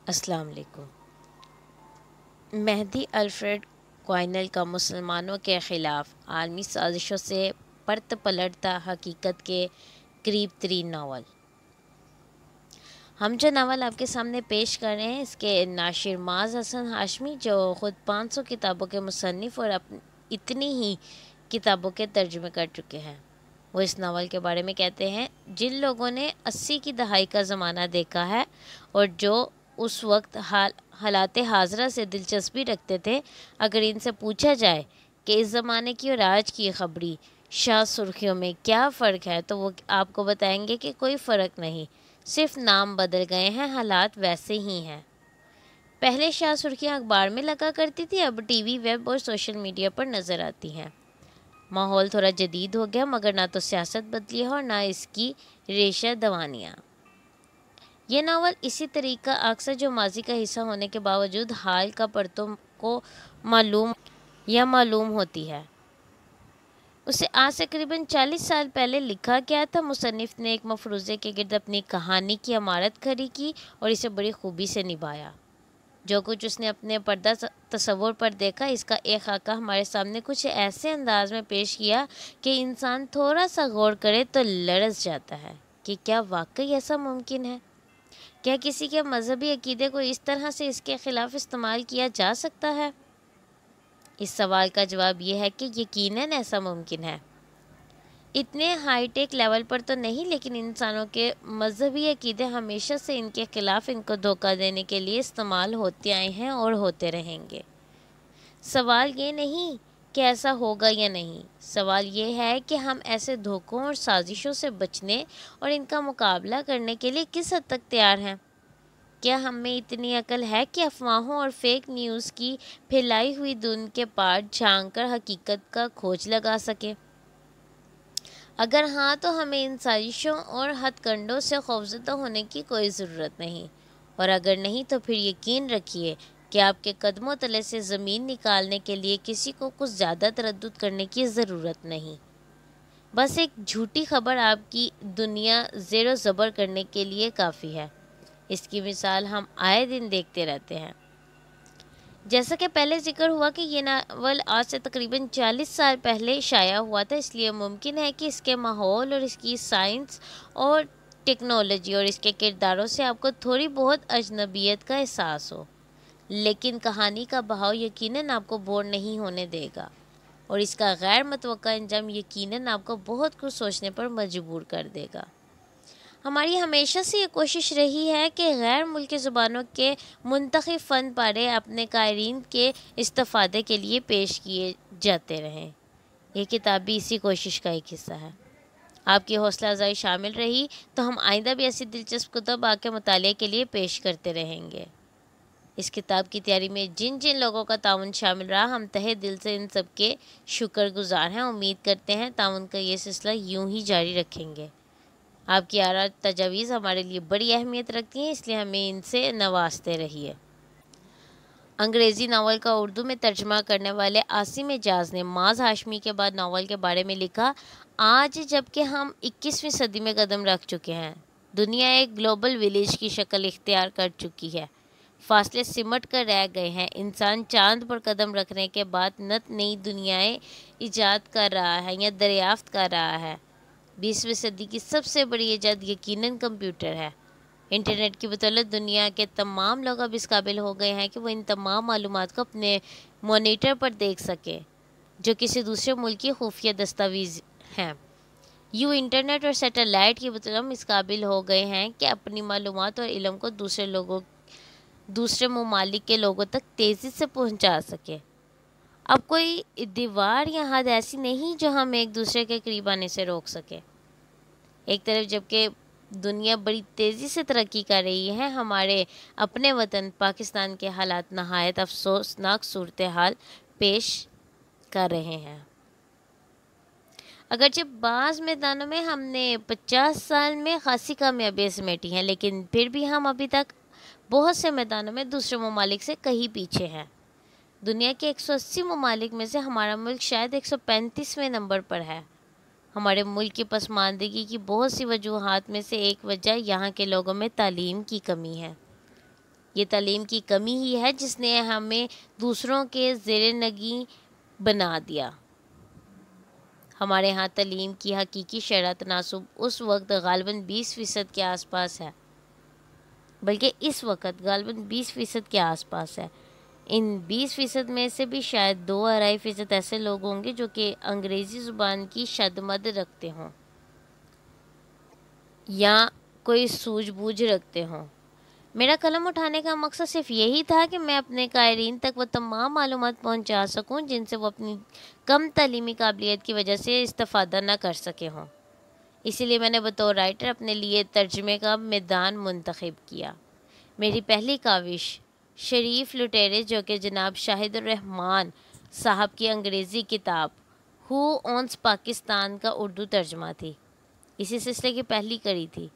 السلام علیکم۔ مہدی الفریڈ کوئنل کا مسلمانوں کے خلاف عالمی سازشوں سے پرت پلٹتا حقیقت کے قریب ترین ناول۔ ہم جو ناول آپ کے سامنے پیش کر رہے ہیں اس کے ناشر معاذ حسن ہاشمی، جو خود 500 کتابوں کے مصنف اور اتنی ہی کتابوں کے ترجمے کر چکے ہیں، وہ اس ناول کے بارے میں کہتے ہیں: جن لوگوں نے 80 کی دہائی کا زمانہ دیکھا ہے اور جو اس وقت حالات حاضرہ سے دلچسپی رکھتے تھے، اگر ان سے پوچھا جائے کہ اس زمانے کی اور آج کی خبری شاہ سرخیوں میں کیا فرق ہے، تو وہ آپ کو بتائیں گے کہ کوئی فرق نہیں، صرف نام بدل گئے ہیں، حالات ویسے ہی ہیں۔ پہلے شاہ سرخیاں اخبار میں لگا کرتی تھی، اب ٹی وی، ویب اور سوشل میڈیا پر نظر آتی ہیں۔ ماحول تھوڑا جدید ہو گیا، مگر نہ تو سیاست بدلی ہے اور نہ اس کی ریشہ دوانیاں۔ یہ ناول اسی طریقہ عکس ہے جو ماضی کا حصہ ہونے کے باوجود حال کا پرتوں کو معلوم ہوتی ہے۔ اسے آج سے تقریباً 40 سال پہلے لکھا گیا تھا۔ مصنف نے ایک مفروضے کے گرد اپنی کہانی کی عمارت کھڑی کی اور اسے بڑی خوبی سے نبھایا۔ جو کچھ اس نے اپنے پردہ تصور پر دیکھا، اس کا ایک خاکہ ہمارے سامنے کچھ ایسے انداز میں پیش کیا کہ انسان تھوڑا سا غور کرے تو لرز جاتا ہے کہ کیا واقعی ایسا ممکن ہے؟ کیا کسی کے مذہبی عقیدے کو اس طرح سے اس کے خلاف استعمال کیا جا سکتا ہے؟ اس سوال کا جواب یہ ہے کہ یقیناً ایسا ممکن ہے۔ اتنے ہائی ٹیک لیول پر تو نہیں، لیکن انسانوں کے مذہبی عقیدے ہمیشہ سے ان کے خلاف ان کو دھوکہ دینے کے لیے استعمال ہوتے آئے ہیں اور ہوتے رہیں گے۔ سوال یہ نہیں کہ ایسا ہوگا یا نہیں، سوال یہ ہے کہ ہم ایسے دھوکوں اور سازشوں سے بچنے اور ان کا مقابلہ کرنے کے لیے کس حد تک تیار ہیں۔ کیا ہم میں اتنی عقل ہے کہ افواہوں اور فیک نیوز کی پھیلائی ہوئی دھند کے پار جھانک کر حقیقت کا کھوج لگا سکے؟ اگر ہاں تو ہمیں ان سازشوں اور ہتھ کنڈوں سے خوفزدہ ہونے کی کوئی ضرورت نہیں، اور اگر نہیں تو پھر یقین رکھیے کہ آپ کے قدموں تلے سے زمین نکالنے کے لیے کسی کو کچھ زیادہ تردد کرنے کی ضرورت نہیں۔ بس ایک جھوٹی خبر آپ کی دنیا زیر و زبر کرنے کے لیے کافی ہے۔ اس کی مثال ہم آئے دن دیکھتے رہتے ہیں۔ جیسا کہ پہلے ذکر ہوا کہ یہ ناول آج سے تقریباً 40 سال پہلے شائع ہوا تھا، اس لیے ممکن ہے کہ اس کے ماحول اور اس کی سائنس اور ٹیکنالوجی اور اس کے کرداروں سے آپ کو تھوڑی بہت اجنبیت کا احساس ہو، لیکن کہانی کا بہاؤ یقیناً آپ کو بور نہیں ہونے دے گا، اور اس کا غیر متوقع انجام یقیناً آپ کو بہت کچھ سوچنے پر مجبور کر دے گا۔ ہماری ہمیشہ سے یہ کوشش رہی ہے کہ غیر ملکی زبانوں کے منتخب فن پارے اپنے قارئین کے استفادے کے لیے پیش کیے جاتے رہیں۔ یہ کتاب بھی اسی کوشش کا ایک حصہ ہے۔ آپ کی حوصلہ افزائی شامل رہی تو ہم آئندہ بھی ایسی دلچسپ کتب آپ کے مطالعے کے لیے پیش کرتے رہیں گے۔ اس کتاب کی تیاری میں جن جن لوگوں کا تعاون شامل رہا، ہم تہہ دل سے ان سب کے شکر گزار ہیں۔ امید کرتے ہیں تعاون کا یہ سلسلہ یوں ہی جاری رکھیں گے۔ آپ کی آراء تجاویز ہمارے لیے بڑی اہمیت رکھتی ہیں، اس لیے ہمیں ان سے نوازتے رہیے۔ انگریزی ناول کا اردو میں ترجمہ کرنے والے عاصم اعجاز نے معاذ ہاشمی کے بعد ناول کے بارے میں لکھا: آج جب کہ ہم 21ویں صدی میں قدم رکھ چکے ہیں، دنیا ایک گلوبل ولیج کی شکل اختیار کر چکی ہے، فاصلے سمٹ کر رہ گئے ہیں، انسان چاند پر قدم رکھنے کے بعد نئی دنیایں ایجاد کر رہا ہے یا دریافت کر رہا ہے۔ 20ویں صدی کی سب سے بڑی ایجاد یقیناً کمپیوٹر ہے۔ انٹرنیٹ کی بدولت دنیا کے تمام لوگ اب اس قابل ہو گئے ہیں کہ وہ ان تمام معلومات کو اپنے مانیٹر پر دیکھ سکیں جو کسی دوسرے ملک کی خفیہ دستاویز ہیں۔ یوں انٹرنیٹ اور سیٹلائٹ کی بدولت ہم اس قابل ہو گئے ہیں کہ اپنی معلومات اور علم کو دوسرے ممالک کے لوگوں تک تیزی سے پہنچا سکے۔ اب کوئی دیوار یا حد ایسی نہیں جو ہم ایک دوسرے کے قریب آنے سے روک سکے۔ ایک طرف جبکہ دنیا بڑی تیزی سے ترقی کر رہی ہے، ہمارے اپنے وطن پاکستان کے حالات نہایت افسوسناک صورتحال پیش کر رہے ہیں۔ اگرچہ بعض میدانوں میں ہم نے 50 سال میں خاصی کامیابیاں سمیٹی ہیں، لیکن پھر بھی ہم ابھی تک بہت سے میدانوں میں دوسرے ممالک سے کہیں پیچھے ہیں۔ دنیا کے 180 ممالک میں سے ہمارا ملک شاید 135ویں نمبر پر ہے۔ ہمارے ملک کی پسماندگی کی بہت سی وجوہات میں سے ایک وجہ یہاں کے لوگوں میں تعلیم کی کمی ہے۔ یہ تعلیم کی کمی ہی ہے جس نے ہمیں دوسروں کے زیر نگیں بنا دیا۔ ہمارے ہاں تعلیم کی حقیقی شرح تناسب اس وقت غالباً 20% کے آس پاس ہے، بلکہ اس وقت غالباً 20% کے آس پاس ہے۔ ان 20% میں سے بھی شاید 2-2.5% ایسے لوگ ہوں گے جو کہ انگریزی زبان کی شد مد رکھتے ہوں یا کوئی سوجھ بوجھ رکھتے ہوں۔ میرا قلم اٹھانے کا مقصد صرف یہی تھا کہ میں اپنے قائرین تک وہ تمام معلومات پہنچا سکوں جن سے وہ اپنی کم تعلیمی قابلیت کی وجہ سے استفادہ نہ کر سکے ہوں۔ اسی لیے میں نے بطور رائٹر اپنے لیے ترجمے کا میدان منتخب کیا۔ میری پہلی کاوش شریف لٹیرے جو کہ جناب شاہد الرحمان صاحب کی انگریزی کتاب ہو اونس پاکستان کا اردو ترجمہ تھی۔ اسی سلسلے کی پہلی کڑی تھی۔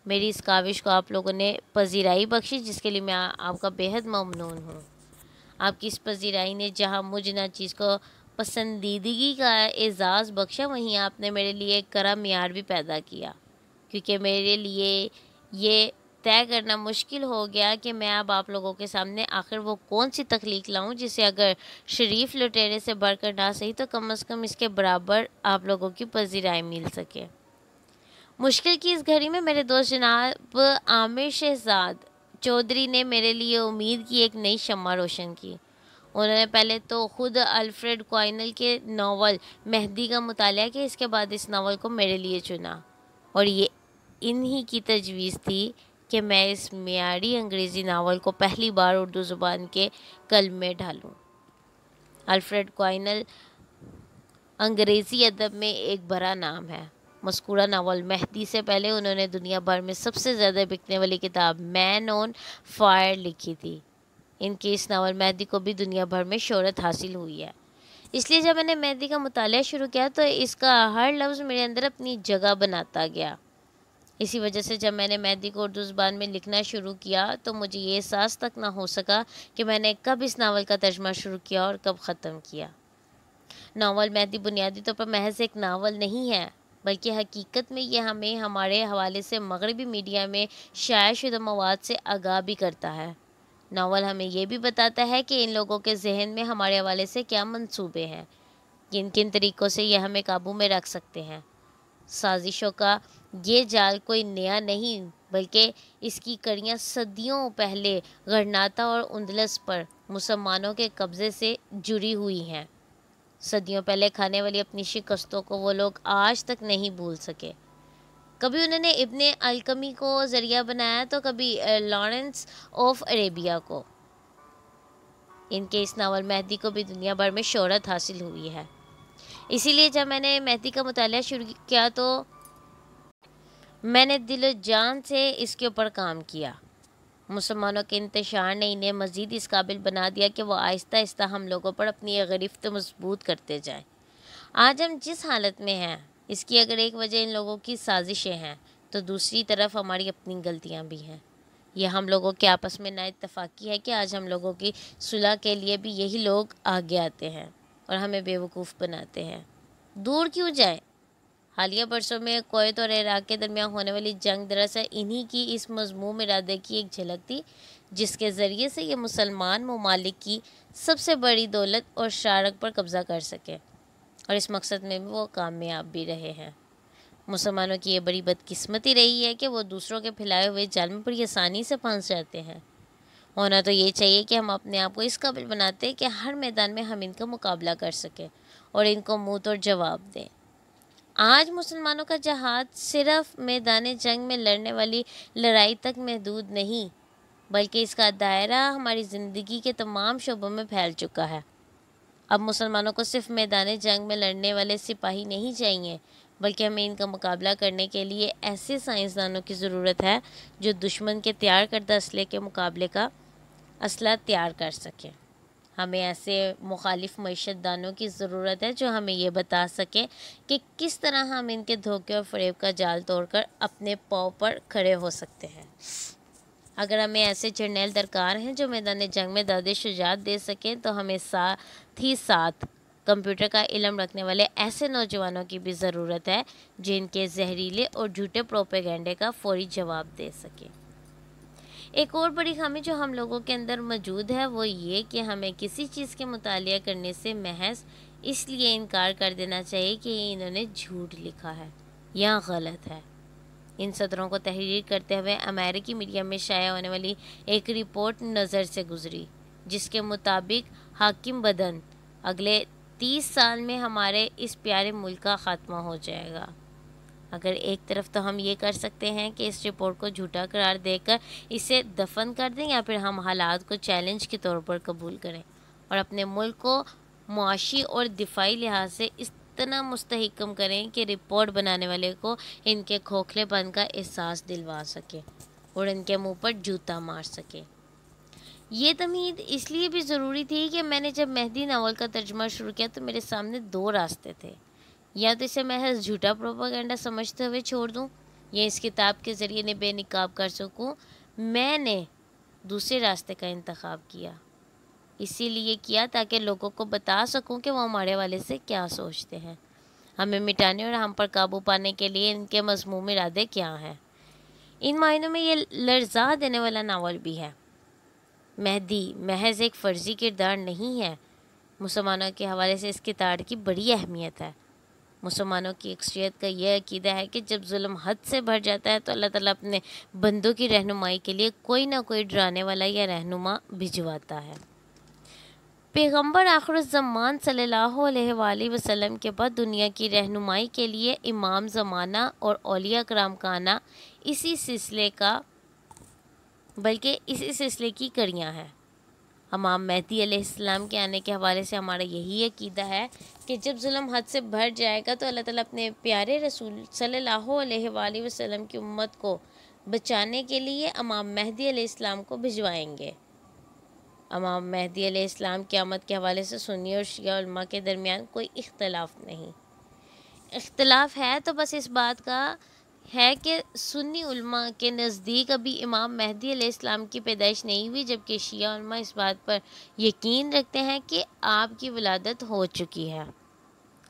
میری اس کاوش کو آپ لوگوں نے پذیرائی بخشی جس کے لیے میں آپ کا بےحد ممنون ہوں۔ آپ کی اس پذیرائی نے جہاں مجھ نہ چیز کو پسندیدگی کا اعزاز بخشا، وہیں آپ نے میرے لیے ایک کرا معیار بھی پیدا کیا، کیونکہ میرے لیے یہ طے کرنا مشکل ہو گیا کہ میں اب آپ لوگوں کے سامنے آخر وہ کون سی تخلیق لاؤں جسے اگر شریف لٹیرے سے بڑھ کر نہ صحیح تو کم از کم اس کے برابر آپ لوگوں کی پذیرائی مل سکے۔ مشکل کی اس گھڑی میں میرے دوست جناب عامر شہزاد چودھری نے میرے لیے امید کی ایک نئی شمع روشن کی۔ انہوں نے پہلے تو خود الفریڈ کوائنل کے ناول مہدی کا مطالعہ کیا، اس کے بعد اس ناول کو میرے لیے چنا، اور یہ انہی کی تجویز تھی کہ میں اس معیاری انگریزی ناول کو پہلی بار اردو زبان کے قلب میں ڈھالوں۔ الفریڈ کوائنل انگریزی ادب میں ایک بڑا نام ہے۔ مذکورہ ناول مہدی سے پہلے انہوں نے دنیا بھر میں سب سے زیادہ بکنے والی کتاب مین آن فائر لکھی تھی۔ ان کے اس ناول مہدی کو بھی دنیا بھر میں شہرت حاصل ہوئی ہے۔ اس لیے جب میں نے مہدی کا مطالعہ شروع کیا تو اس کا ہر لفظ میرے اندر اپنی جگہ بناتا گیا۔ اسی وجہ سے جب میں نے مہدی کو اردو زبان میں لکھنا شروع کیا تو مجھے یہ احساس تک نہ ہو سکا کہ میں نے کب اس ناول کا ترجمہ شروع کیا اور کب ختم کیا۔ ناول مہدی بنیادی طور پر محض ایک ناول نہیں ہے، بلکہ حقیقت میں یہ ہمیں ہمارے حوالے سے مغربی میڈیا میں شائع شدہ مواد سے آگاہ بھی کرتا ہے۔ ناول ہمیں یہ بھی بتاتا ہے کہ ان لوگوں کے ذہن میں ہمارے حوالے سے کیا منصوبے ہیں، کن کن طریقوں سے یہ ہمیں قابو میں رکھ سکتے ہیں۔ سازشوں کا یہ جال کوئی نیا نہیں، بلکہ اس کی کڑیاں صدیوں پہلے غرناطہ اور اندلس پر مسلمانوں کے قبضے سے جڑی ہوئی ہیں۔ صدیوں پہلے کھانے والی اپنی شکستوں کو وہ لوگ آج تک نہیں بھول سکے۔ کبھی انہوں نے ابن القمی کو ذریعہ بنایا تو کبھی لارنس آف عربیہ کو۔ ان کے اس ناول مہدی کو بھی دنیا بھر میں شہرت حاصل ہوئی ہے۔ اسی لیے جب میں نے مہدی کا مطالعہ شروع کیا تو میں نے دل و جان سے اس کے اوپر کام کیا۔ مسلمانوں کے انتشار نے انہیں مزید اس قابل بنا دیا کہ وہ آہستہ آہستہ ہم لوگوں پر اپنی گرفت مضبوط کرتے جائیں۔ آج ہم جس حالت میں ہیں اس کی اگر ایک وجہ ان لوگوں کی سازشیں ہیں تو دوسری طرف ہماری اپنی غلطیاں بھی ہیں۔ یہ ہم لوگوں کے آپس میں نا اتفاقی ہے کہ آج ہم لوگوں کی صلح کے لیے بھی یہی لوگ آگے آتے ہیں اور ہمیں بیوقوف بناتے ہیں۔ دور کیوں جائیں؟ حالیہ برسوں میں کویت اور عراق کے درمیان ہونے والی جنگ دراصل انہی کی اس مذموم ارادے کی ایک جھلک تھی جس کے ذریعے سے یہ مسلمان ممالک کی سب سے بڑی دولت اور شارک پر قبضہ کر سکے، اور اس مقصد میں بھی وہ کامیاب بھی رہے ہیں۔ مسلمانوں کی یہ بڑی بدقسمتی رہی ہے کہ وہ دوسروں کے پھیلائے ہوئے جال میں بڑی آسانی سے پھنس جاتے ہیں۔ ہونا تو یہ چاہیے کہ ہم اپنے آپ کو اس قابل بناتے کہ ہر میدان میں ہم ان کا مقابلہ کر سکیں اور ان کو منہ توڑ جواب دیں۔ آج مسلمانوں کا جہاد صرف میدان جنگ میں لڑنے والی لڑائی تک محدود نہیں، بلکہ اس کا دائرہ ہماری زندگی کے تمام شعبوں میں پھیل چکا ہے۔ اب مسلمانوں کو صرف میدان جنگ میں لڑنے والے سپاہی نہیں چاہیے، بلکہ ہمیں ان کا مقابلہ کرنے کے لیے ایسے سائنسدانوں کی ضرورت ہے جو دشمن کے تیار کردہ اسلحے کے مقابلے کا اسلحہ تیار کر سکیں۔ ہمیں ایسے مخالف معیشت دانوں کی ضرورت ہے جو ہمیں یہ بتا سکیں کہ کس طرح ہم ان کے دھوکے اور فریب کا جال توڑ کر اپنے پاؤں پر کھڑے ہو سکتے ہیں۔ اگر ہمیں ایسے جرنیل درکار ہیں جو میدان جنگ میں داد شجاعت دے سکیں تو ہمیں ساتھ ہی ساتھ کمپیوٹر کا علم رکھنے والے ایسے نوجوانوں کی بھی ضرورت ہے جو ان کے زہریلے اور جھوٹے پروپیگنڈے کا فوری جواب دے سکیں۔ ایک اور بڑی خامی جو ہم لوگوں کے اندر موجود ہے وہ یہ کہ ہمیں کسی چیز کے مطالعہ کرنے سے محض اس لیے انکار کر دینا چاہیے کہ انہوں نے جھوٹ لکھا ہے یا غلط ہے۔ ان سطروں کو تحریر کرتے ہوئے امریکی میڈیا میں شائع ہونے والی ایک رپورٹ نظر سے گزری، جس کے مطابق حاکم بدن اگلے 30 سال میں ہمارے اس پیارے ملک کا خاتمہ ہو جائے گا۔ اگر ایک طرف تو ہم یہ کر سکتے ہیں کہ اس رپورٹ کو جھوٹا قرار دے کر اسے دفن کر دیں، یا پھر ہم حالات کو چیلنج کے طور پر قبول کریں اور اپنے ملک کو معاشی اور دفاعی لحاظ سے اس طرح مستحکم کریں کہ رپورٹ بنانے والے کو ان کے کھوکھلے پن کا احساس دلوا سکے اور ان کے منہ پر جوتا مار سکے۔ یہ تمہید اس لیے بھی ضروری تھی کہ میں نے جب مہدی ناول کا ترجمہ شروع کیا تو میرے سامنے دو راستے تھے، یا تو اسے محض جھوٹا پروپیگنڈا سمجھتے ہوئے چھوڑ دوں، یا اس کتاب کے ذریعے انہیں بے نقاب کر سکوں۔ میں نے دوسرے راستے کا انتخاب کیا، اسی لیے کیا تاکہ لوگوں کو بتا سکوں کہ وہ ہمارے حوالے سے کیا سوچتے ہیں، ہمیں مٹانے اور ہم پر قابو پانے کے لیے ان کے مذموم ارادے کیا ہیں۔ ان معنوں میں یہ لرزا دینے والا ناول بھی ہے۔ مہدی محض ایک فرضی کردار نہیں ہے۔ مسلمانوں کے حوالے سے اس کتاب کی بڑی اہمیت ہے۔ مسلمانوں کی اکثریت کا یہ عقیدہ ہے کہ جب ظلم حد سے بڑھ جاتا ہے تو اللہ تعالیٰ اپنے بندوں کی رہنمائی کے لیے کوئی نہ کوئی ڈرانے والا یا رہنما بھجواتا ہے۔ پیغمبر آخر الزمان صلی اللہ علیہ وآلہ وسلم کے بعد دنیا کی رہنمائی کے لیے امام زمانہ اور اولیاء کرام کا آنا اسی سلسلے کی کڑیاں ہیں۔ امام مہدی علیہ السلام کے آنے کے حوالے سے ہمارا یہی عقیدہ ہے کہ جب ظلم حد سے بڑھ جائے گا تو اللہ تعالیٰ اپنے پیارے رسول صلی اللہ علیہ وآلہ وسلم کی امت کو بچانے کے لیے امام مہدی علیہ السلام کو بھجوائیں گے۔ امام مہدی علیہ السلام کی آمد کے حوالے سے سنی اور شیعہ علماء کے درمیان کوئی اختلاف نہیں۔ اختلاف ہے تو بس اس بات کا ہے کہ سنی علماء کے نزدیک ابھی امام مہدی علیہ السلام کی پیدائش نہیں ہوئی، جبکہ شیعہ علماء اس بات پر یقین رکھتے ہیں کہ آپ کی ولادت ہو چکی ہے۔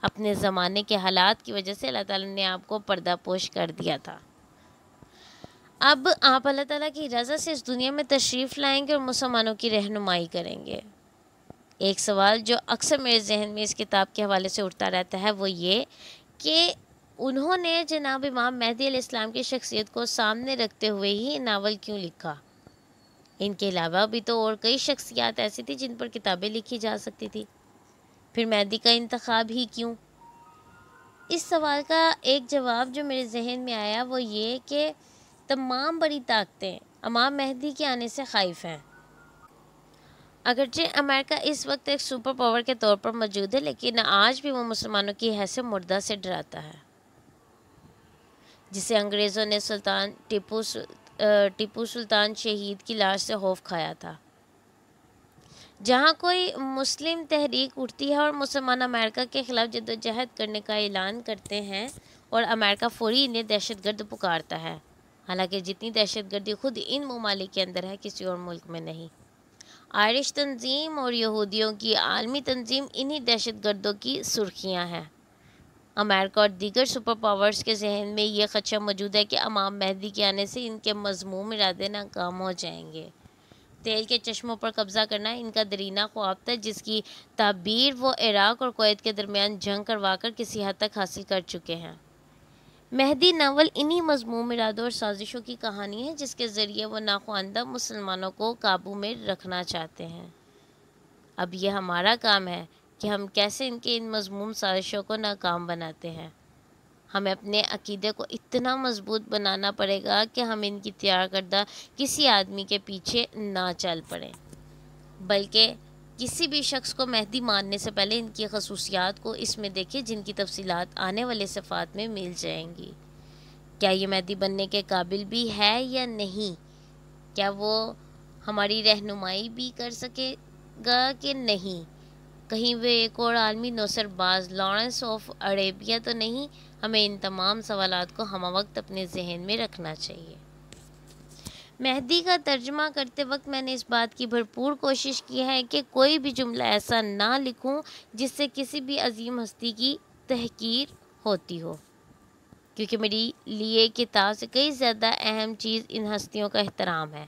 اپنے زمانے کے حالات کی وجہ سے اللہ تعالیٰ نے آپ کو پردہ پوش کر دیا تھا۔ اب آپ اللہ تعالیٰ کی اجازت سے اس دنیا میں تشریف لائیں گے اور مسلمانوں کی رہنمائی کریں گے۔ ایک سوال جو اکثر میرے ذہن میں اس کتاب کے حوالے سے اٹھتا رہتا ہے وہ یہ کہ انہوں نے جناب امام مہدی علیہ السلام کی شخصیت کو سامنے رکھتے ہوئے ہی ناول کیوں لکھا؟ ان کے علاوہ بھی تو اور کئی شخصیات ایسی تھی جن پر کتابیں لکھی جا سکتی تھی، پھر مہدی کا انتخاب ہی کیوں؟ اس سوال کا ایک جواب جو میرے ذہن میں آیا وہ یہ کہ تمام بڑی طاقتیں امام مہدی کے آنے سے خائف ہیں۔ اگرچہ امریکہ اس وقت ایک سپر پاور کے طور پر موجود ہے، لیکن آج بھی وہ مسلمانوں کی حیثیت مردہ سے ڈراتا ہے، جسے انگریزوں نے سلطان ٹیپو سلطان شہید کی لاش سے خوف کھایا تھا۔ جہاں کوئی مسلم تحریک اٹھتی ہے اور مسلمان امریکہ کے خلاف جدوجہد کرنے کا اعلان کرتے ہیں اور امریکہ فوری انہیں دہشت گرد پکارتا ہے، حالانکہ جتنی دہشت گردی خود ان ممالک کے اندر ہے کسی اور ملک میں نہیں۔ آئرش تنظیم اور یہودیوں کی عالمی تنظیم انہی دہشت گردوں کی سرخیاں ہیں۔ امریکہ اور دیگر سپر پاورز کے ذہن میں یہ خدشہ موجود ہے کہ امام مہدی کے آنے سے ان کے مذموم ارادے ناکام ہو جائیں گے۔ تیل کے چشموں پر قبضہ کرنا ان کا درینہ خواب تھا، جس کی تعبیر وہ عراق اور کویت کے درمیان جنگ کروا کر کسی حد تک حاصل کر چکے ہیں۔ مہدی ناول انہی مذموم ارادوں اور سازشوں کی کہانی ہے جس کے ذریعے وہ ناخواندہ مسلمانوں کو قابو میں رکھنا چاہتے ہیں۔ اب یہ ہمارا کام ہے کہ ہم کیسے ان مذموم سازشوں کو ناکام بناتے ہیں۔ ہمیں اپنے عقیدے کو اتنا مضبوط بنانا پڑے گا کہ ہم ان کی تیار کردہ کسی آدمی کے پیچھے نہ چل پڑیں، بلکہ کسی بھی شخص کو مہدی ماننے سے پہلے ان کی خصوصیات کو اس میں دیکھیں جن کی تفصیلات آنے والے صفحات میں مل جائیں گی۔ کیا یہ مہدی بننے کے قابل بھی ہے یا نہیں؟ کیا وہ ہماری رہنمائی بھی کر سکے گا کہ نہیں؟ کہیں وہ ایک اور عالمی نوسر باز لارنس آف عربیہ تو نہیں؟ ہمیں ان تمام سوالات کو ہمہ وقت اپنے ذہن میں رکھنا چاہیے۔ مہدی کا ترجمہ کرتے وقت میں نے اس بات کی بھرپور کوشش کی ہے کہ کوئی بھی جملہ ایسا نہ لکھوں جس سے کسی بھی عظیم ہستی کی تحقیر ہوتی ہو، کیونکہ میری لیے کتاب سے کئی زیادہ اہم چیز ان ہستیوں کا احترام ہے۔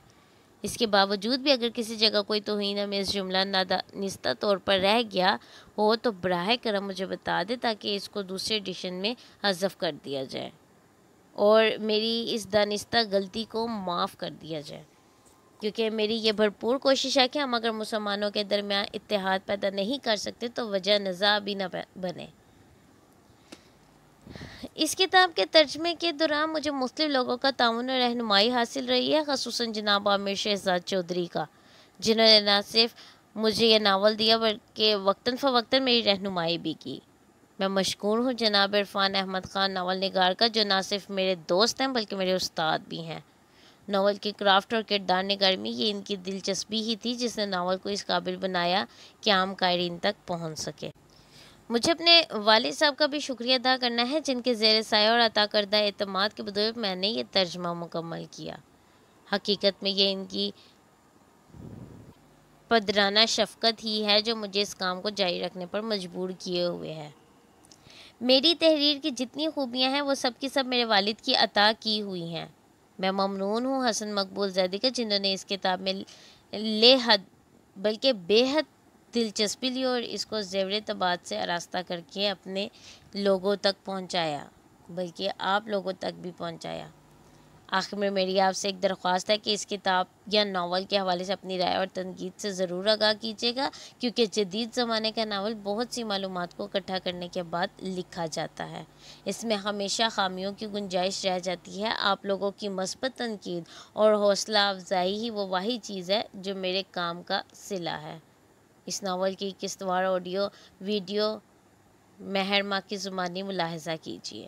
اس کے باوجود بھی اگر کسی جگہ کوئی توہین آمیز جملہ نادانستہ طور پر رہ گیا ہو تو براہ کرم مجھے بتا دے تاکہ اس کو دوسرے ایڈیشن میں حذف کر دیا جائے اور میری اس دانستہ غلطی کو معاف کر دیا جائے، کیونکہ میری یہ بھرپور کوشش ہے کہ ہم اگر مسلمانوں کے درمیان اتحاد پیدا نہیں کر سکتے تو وجہ نزاع بھی نہ بنے۔ اس کتاب کے ترجمے کے دوران مجھے مختلف لوگوں کا تعاون اور رہنمائی حاصل رہی ہے، خصوصاً جناب عامر شہزاد چودھری کا، جنہوں نے نہ صرف مجھے یہ ناول دیا بلکہ وقتاً فوقتاً میری رہنمائی بھی کی۔ میں مشکور ہوں جناب عرفان احمد خان ناول نگار کا، جو نہ صرف میرے دوست ہیں بلکہ میرے استاد بھی ہیں۔ ناول کی کرافٹ اور کردار نگاری میں یہ ان کی دلچسپی ہی تھی جس نے ناول کو اس قابل بنایا کہ عام قارئین تک پہنچ سکے۔ مجھے اپنے والد صاحب کا بھی شکریہ ادا کرنا ہے، جن کے زیر سایہ اور عطا کردہ اعتماد کے بدولت میں نے یہ ترجمہ مکمل کیا۔ حقیقت میں یہ ان کی پدرانہ شفقت ہی ہے جو مجھے اس کام کو جاری رکھنے پر مجبور کیے ہوئے ہے۔ میری تحریر کی جتنی خوبیاں ہیں وہ سب کی سب میرے والد کی عطا کی ہوئی ہیں۔ میں ممنون ہوں حسن مقبول زیدی کا، جنہوں نے اس کتاب میں لے حد بلکہ بے حد دلچسپی لی اور اس کو زیور طباعت سے آراستہ کر کے اپنے لوگوں تک پہنچایا، بلکہ آپ لوگوں تک بھی پہنچایا۔ آخر میں میری آپ سے ایک درخواست ہے کہ اس کتاب یا ناول کے حوالے سے اپنی رائے اور تنقید سے ضرور آگاہ کیجیے گا، کیونکہ جدید زمانے کا ناول بہت سی معلومات کو اکٹھا کرنے کے بعد لکھا جاتا ہے۔ اس میں ہمیشہ خامیوں کی گنجائش رہ جاتی ہے۔ آپ لوگوں کی مثبت تنقید اور حوصلہ افزائی ہی وہ واحد چیز ہے جو میرے کام کا صلہ ہے۔ اس ناول کی قسط وار آڈیو ویڈیو مہر ماہ کی زبانی ملاحظہ کیجیے۔